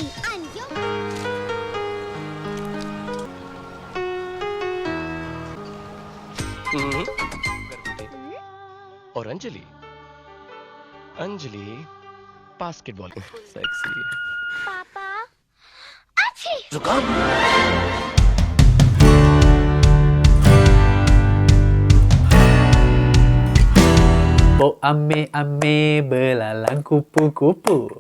Anjo. और Anjali Anjali basketball sexy Papa. Achi. जुकाम Oh ame-ame belalang kupu-kupu.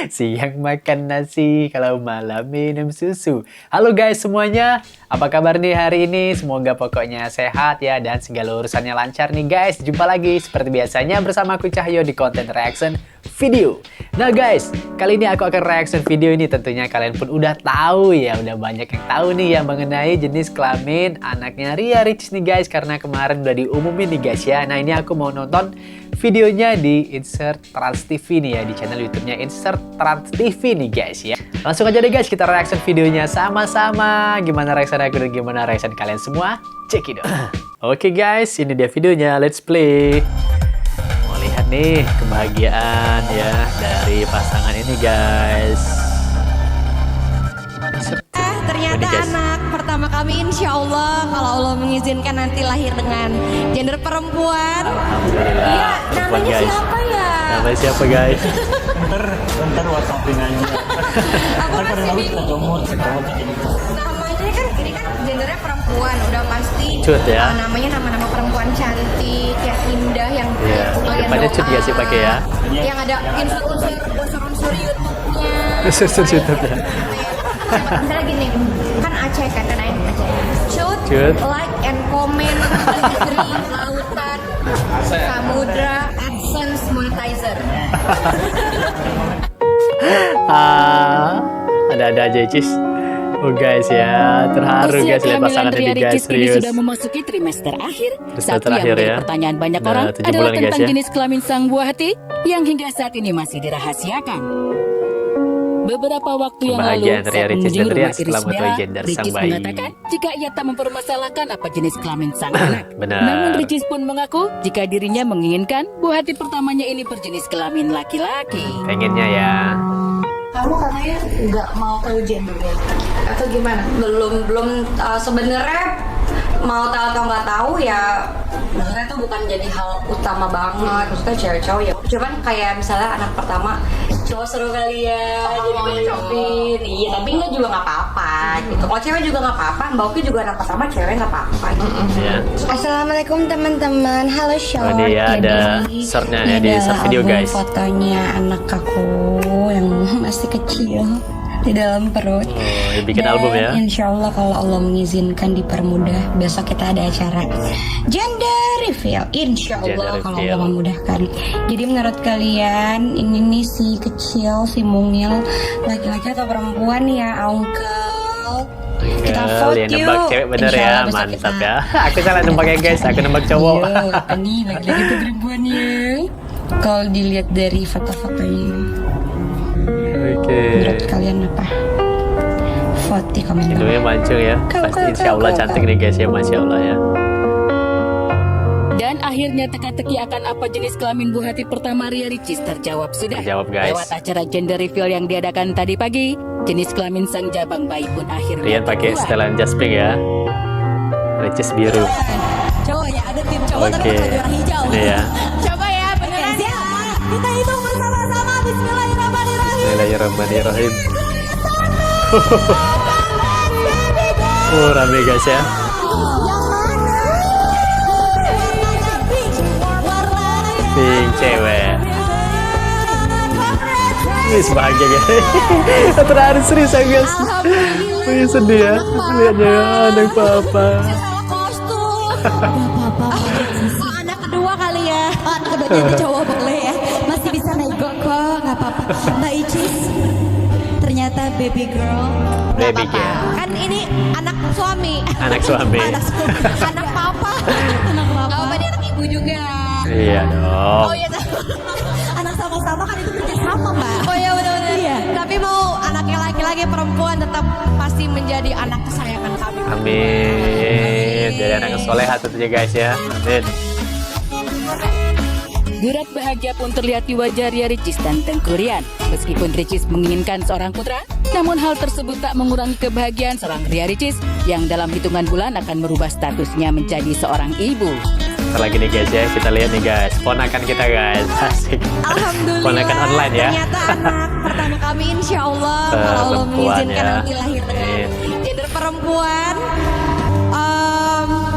Siang makan nasi, kalau malam minum susu. Halo guys semuanya, apa kabar nih hari ini? Semoga pokoknya sehat ya dan segala urusannya lancar nih guys. Jumpa lagi seperti biasanya bersama aku Cahyo di konten reaction video. Nah guys, kali ini aku akan reaction video ini, tentunya kalian pun udah tahu ya, udah banyak yang tahu nih ya mengenai jenis kelamin anaknya Ria Ricis nih guys, karena kemarin udah diumumin nih guys ya. Nah ini aku mau nonton videonya di Insert Trans TV nih ya, di channel YouTube-nya Insert Trans TV nih guys ya. Langsung aja deh guys, kita reaction videonya sama-sama. Gimana reaction aku dan gimana reaction kalian semua? Cekidot. Oke guys, ini dia videonya, let's play. Mau lihat nih kebahagiaan ya dari pasangan ini guys. Ternyata Ini, guys. anak pertama kami insya Allah kalau Allah mengizinkan nanti lahir dengan gender perempuan. Alhamdulillah. Iya, Perempuan, namanya guys. siapa ya? Namanya siapa guys? Bentar whatsappin aja. Aku Kan masih harus bingung. kecomot. Namanya kan ini kan gendernya perempuan, udah pasti. Cut ya. Namanya nama-nama perempuan cantik, yang indah, yang Iya. lumayan Depannya cut doa. gak sih pakai ya? Yang ada unsur-unsur YouTube-nya. Unsur YouTube ya. Misalnya gini, kan Aceh kan Aceh. Cut, Cut. like and comment, negeri, lautan, samudra, AdSense, monetizer. Ada-ada aja Cis. Oh guys ya, terharu Usia guys lihat pasangan kehamilan ini Ria guys, Ricis kini serius. sudah memasuki trimester akhir. Trimester Satu yang terakhir menjadi ya. pertanyaan banyak Nah, orang 7 adalah bulan, guys, tentang ya. jenis kelamin sang buah hati yang hingga saat ini masih dirahasiakan. Beberapa waktu yang lalu, Kebahagiaan Ria saat Ricis mengunjungi dan Rian rumah setelah Iris mengetahui Bella, gender sang Ricis bayi. mengatakan jika ia tak mempermasalahkan apa jenis kelamin sang anak. Benar. Namun Ricis pun mengaku jika dirinya menginginkan buah hati pertamanya ini berjenis kelamin laki-laki. Pengennya ya. Kamu katanya nggak mau tahu gendernya atau gimana? Belum sebenarnya mau tahu atau nggak tahu ya. Sebenarnya itu bukan jadi hal utama banget. Maksudnya cewek-cewek ya. Cuman kayak misalnya anak pertama cowok seru kali ya, jadi ngucapin. Iya, tapi nggak juga nggak apa-apa gitu. Kalau cewek juga nggak apa-apa. Mbak Oki juga anak pertama, cewek nggak apa-apa. Gitu. Ya. Assalamualaikum teman-teman. Halo Short. Oh, ini ya, ada Jadi, shortnya ini ya di adalah short video, album guys. fotonya anak aku yang masih kecil di dalam perut. Oh, dibikin Dan album ya. Insya Allah kalau Allah mengizinkan dipermudah, besok kita ada acara gender reveal. Insya Allah Gender kalau reveal. Allah memudahkan. Jadi menurut kalian ini nih si kecil, si mungil, laki-laki atau perempuan ya, Uncle? Kita vote Yang nembak yuk. cewek bener Insya ya, Allah besok mantap kita- ya. Aku salah nembaknya guys, aku nembak cowok. Iya, ini laki-laki itu perempuan ya. Kalau dilihat dari foto-fotonya, Oke. menurut kalian apa? Vote di komen bawah. Hidungnya mancung ya. Pasti insya Allah cantik nih guys ya, masya Allah ya. Dan akhirnya teka-teki akan apa jenis kelamin buah hati pertama Ria Ricis terjawab sudah. Terjawab, guys. Lewat acara gender reveal yang diadakan tadi pagi, jenis kelamin sang jabang bayi pun akhirnya Rian pakai terkuat. setelan jas pink ya. Ricis biru. Cowok ya, ada tim cowok tapi Oke. pakai warna hijau. Ini ya. Coba ya, beneran ya. Kita hitung bersama-sama. Bismillahirrahmanirrahim. Bismillahirrahmanirrahim. Oh, rame guys ya. Pink cewek. Wih, bahagia guys. Terharu serius ya guys. Wih, sedih ya. Lihatnya ya, anak papa. Salah kostum. Oh, anak kedua kali ya. Anak kedua jadi cowok boleh ya. Masih bisa nego kok, nggak apa-apa. Mbak Icis, ternyata baby girl. Nggak Baby apa-apa. girl. Kan ini anak suami. Anak suami. Anak papa. Anak papa. Oh, berarti anak ibu juga. Iya dong. Oh iya. Anak sama-sama kan itu kerja sama mbak. Oh iya benar-benar. Iya. Tapi mau anaknya laki-laki perempuan tetap pasti menjadi anak kesayangan kami. Amin. Jadi anak yang soleha tentunya guys ya. Amin. Gurat bahagia pun terlihat di wajah Ria Ricis dan Tengku Rian. Meskipun Ricis menginginkan seorang putra, namun hal tersebut tak mengurangi kebahagiaan seorang Ria Ricis yang dalam hitungan bulan akan merubah statusnya menjadi seorang ibu. Ntar lagi nih guys ya, kita lihat nih guys, ponakan kita guys, asik. Alhamdulillah. Ponakan online ya. Ternyata anak pertama kami insya Allah kalau Allah Perempuan mengizinkan ya. nanti lahir dengan gender perempuan.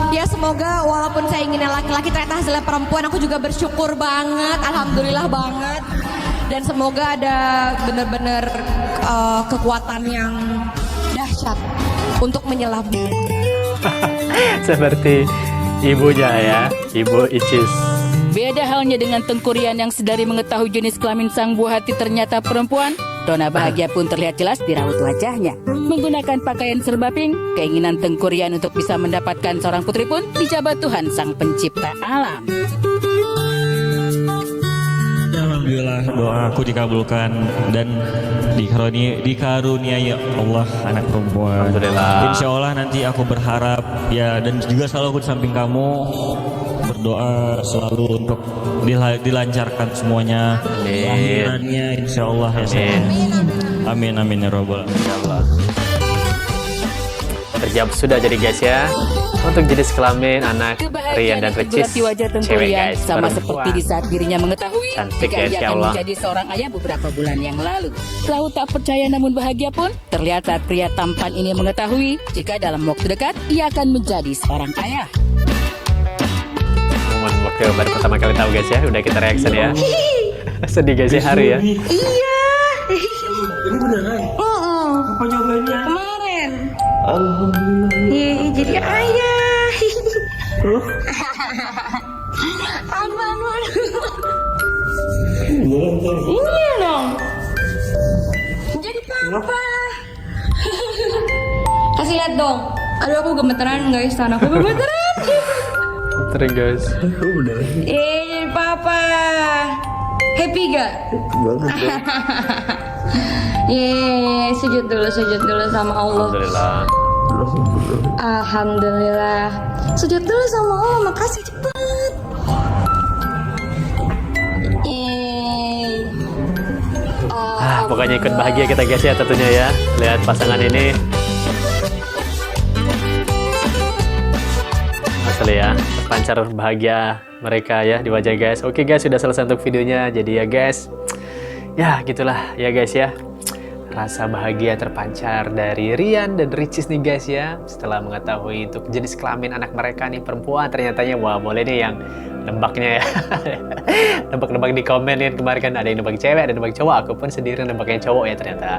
Ya semoga walaupun saya inginnya laki-laki ternyata hasilnya perempuan, aku juga bersyukur banget, alhamdulillah banget. Dan semoga ada benar-benar kekuatan yang dahsyat untuk menyelam. Seperti ibunya ya, Ibu Icis. Beda halnya dengan Tengku Rian yang sedari mengetahui jenis kelamin sang buah hati ternyata perempuan, Rona bahagia pun terlihat jelas di raut wajahnya. Menggunakan pakaian serba pink, keinginan Tengku Rian untuk bisa mendapatkan seorang putri pun dijabat Tuhan Sang Pencipta Alam. Alhamdulillah doa aku dikabulkan dan dikaruniai Allah anak perempuan. Alhamdulillah. Insya Allah nanti aku berharap ya, dan juga selalu aku di samping kamu, berdoa selalu untuk dilancarkan semuanya. Amin. Lahirannya insya Allah ya. Amin amin ya robbal alamin. Terjawab sudah jadi guys ya. Untuk jenis kelamin anak Rian dan Ricis, di wajah Tengku cewek Rian guys, sama perempuan. seperti di saat dirinya mengetahui Cantik jika ya, ia insya akan Allah. menjadi seorang ayah beberapa bulan yang lalu. Raut tak percaya namun bahagia pun terlihat saat pria tampan ini mengetahui jika dalam waktu dekat ia akan menjadi seorang ayah. Momen waktu baru pertama kali tahu guys ya, udah kita reaction ya. Sedih guys ya hari ya. Iya. Ini beneran? Apa nyobainnya? Kemarin. Alhamdulillah. Iya, jadi ayah. Aman. Iya dong. Jadi papa. Kasih lihat dong. Aduh aku gemeteran guys, tanah aku gemeteran. Terus guys. Jadi papa. Happy gak? Banget ya. Yeay, sujud dulu sama Allah. Alhamdulillah. Alhamdulillah. Sujud dulu sama Allah, makasih cepet. Yeay. Pokoknya ikut bahagia kita guys ya tentunya ya. Lihat pasangan ini. Asli ya, terpancar bahagia mereka ya di wajah guys. Oke guys, sudah selesai untuk videonya. Jadi ya guys, ya gitulah ya guys ya. Rasa bahagia terpancar dari Rian dan Ricis nih guys ya. Setelah mengetahui untuk jenis kelamin anak mereka nih perempuan, ternyatanya wah boleh nih yang nebaknya ya. Nebak-nebak di komen nih, kemarin kan ada yang nebak cewek, ada yang nebak cowok. Aku pun sendiri nebaknya cowok ya, ternyata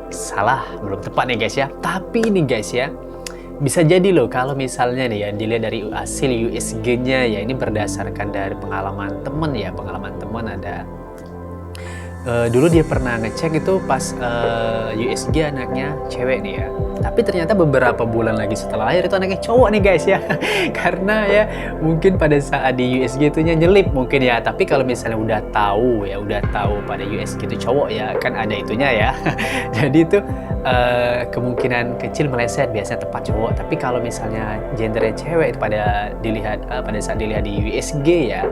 salah, belum tepat nih guys ya. Tapi ini guys ya, bisa jadi loh kalau misalnya nih ya dilihat dari hasil USG-nya ya, ini berdasarkan dari pengalaman temen ya, pengalaman temen ada dulu dia pernah ngecek itu pas USG anaknya cewek nih ya, tapi ternyata beberapa bulan lagi setelah lahir itu anaknya cowok nih guys ya. Karena ya mungkin pada saat di USG itunya nyelip mungkin ya, tapi kalau misalnya udah tahu pada USG itu cowok ya kan ada itunya ya. Jadi itu kemungkinan kecil meleset, biasanya tepat cowok. Tapi kalau misalnya gendernya cewek itu pada saat dilihat di USG ya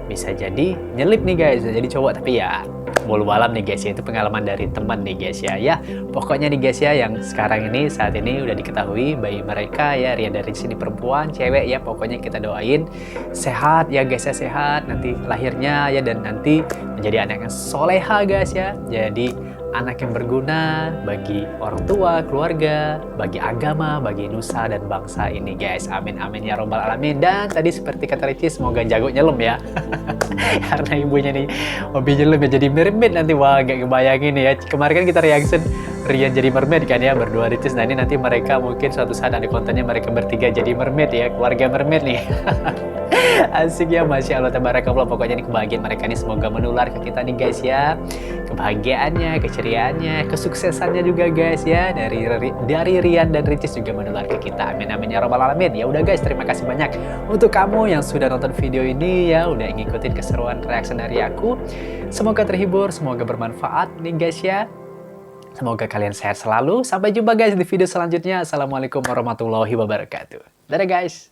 bisa jadi nyelip nih guys, jadi cowok. Tapi ya bolu alam nih guys ya, itu pengalaman dari teman nih guys ya. Ya pokoknya nih guys ya, yang sekarang ini saat ini udah diketahui bayi mereka ya, Rian dari sini perempuan cewek ya, pokoknya kita doain sehat ya guys ya, sehat nanti lahirnya ya, dan nanti menjadi anak yang soleha guys ya, jadi anak yang berguna bagi orang tua, keluarga, bagi agama, bagi nusa dan bangsa ini guys. Amin amin ya robbal alamin. Dan tadi seperti kata Ricis, semoga jago nyelem ya. Karena ibunya nih hobi nyelem ya, jadi mermaid nanti. Wah gak kebayangin ya, kemarin kan kita reaction Rian jadi mermaid kan ya, berdua Ricis. Nah ini nanti mereka mungkin suatu saat ada kontennya mereka bertiga jadi mermaid ya, keluarga mermaid nih. Asik ya, Masya Allah tabarakallah. Pokoknya ini kebahagiaan mereka nih semoga menular ke kita nih guys ya, kebahagiaannya, keceriaannya, kesuksesannya juga guys ya, dari Rian dan Ricis juga menular ke kita. Amin amin ya robbal alamin. Ya udah guys, terima kasih banyak untuk kamu yang sudah nonton video ini ya, udah ngikutin keseruan reaksi dari aku. Semoga terhibur, semoga bermanfaat nih guys ya. Semoga kalian sehat selalu. Sampai jumpa guys di video selanjutnya. Assalamualaikum warahmatullahi wabarakatuh. Dadah guys.